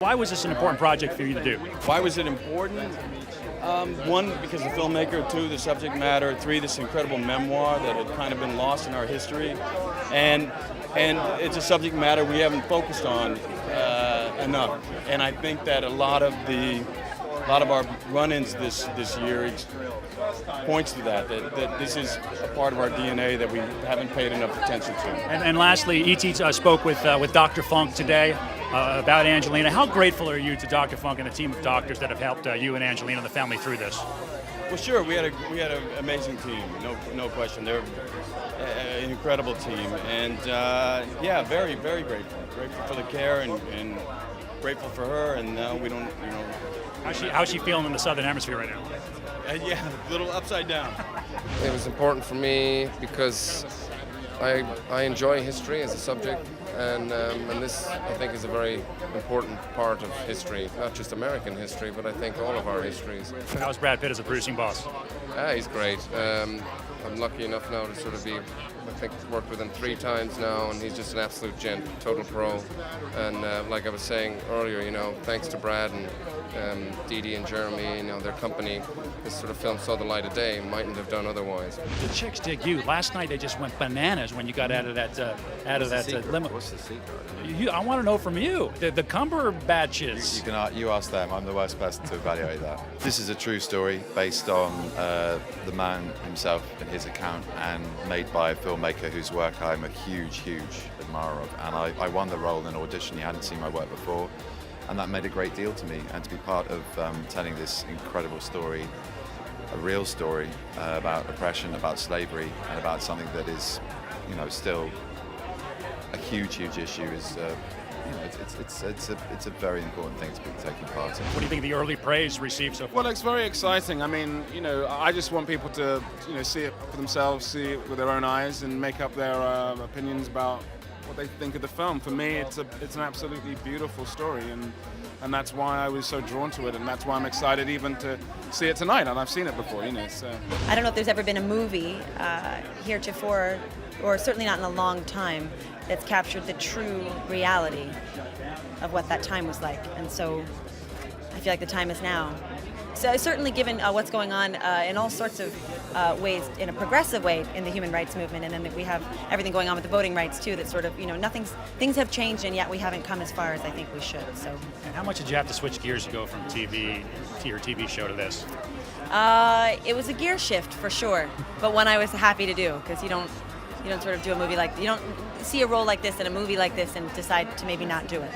Why was this an important project for you to do? Why was it important? One, because the filmmaker. Two, the subject matter. Three, this incredible memoir that had kind of been lost in our history. And it's a subject matter we haven't focused on enough. And I think that a lot of our run-ins this year points to that this is a part of our DNA that we haven't paid enough attention to. And lastly, E.T. spoke with Dr. Funk today about Angelina. How grateful are you to Dr. Funk and the team of doctors that have helped you and Angelina and the family through this? Well, sure, we had an amazing team, no question. They're an incredible team, and very, very grateful. Grateful for the care and grateful for her, and now we don't, How's she feeling in the Southern Hemisphere right now? A little upside down. It was important for me because I enjoy history as a subject, and this, I think, is a very important part of history, not just American history, but I think all of our histories. How's Brad Pitt as a producing boss? He's great. I'm lucky enough now to sort of be, I think, worked with him 3 times now, and he's just an absolute gent, total pro. And like I was saying earlier, thanks to Brad and Dee Dee and Jeremy, their company, this sort of film saw the light of day, mightn't have done otherwise. The chicks dig you. Last night they just went bananas when you got out of that limo. What's the secret? I want to know from you. The Cumberbatches. You ask them. I'm the worst person to evaluate that. This is a true story based on the man himself and his account, and made by a filmmaker whose work I'm a huge, huge admirer of. And I won the role in an audition. He hadn't seen my work before, and that made a great deal to me. And to be part of telling this incredible story, a real story about oppression, about slavery, and about something that is, still a huge, huge issue is. It's a very important thing to be taking part in. What do you think the early praise received so far? Well, it's very exciting. I mean, I just want people to, see it for themselves, see it with their own eyes, and make up their opinions about what they think of the film. For me, it's an absolutely beautiful story, and that's why I was so drawn to it, and that's why I'm excited even to see it tonight. And I've seen it before, So. I don't know if there's ever been a movie heretofore, or certainly not in a long time, that's captured the true reality of what that time was like. And so I feel like the time is now. So certainly given what's going on in all sorts of ways, in a progressive way in the human rights movement, and then we have everything going on with the voting rights too, that sort of, things have changed, and yet we haven't come as far as I think we should. So. And how much did you have to switch gears to go from TV to your TV show to this? It was a gear shift for sure, but one I was happy to do, because you don't sort of do a movie like, you don't see a role like this in a movie like this and decide to maybe not do it.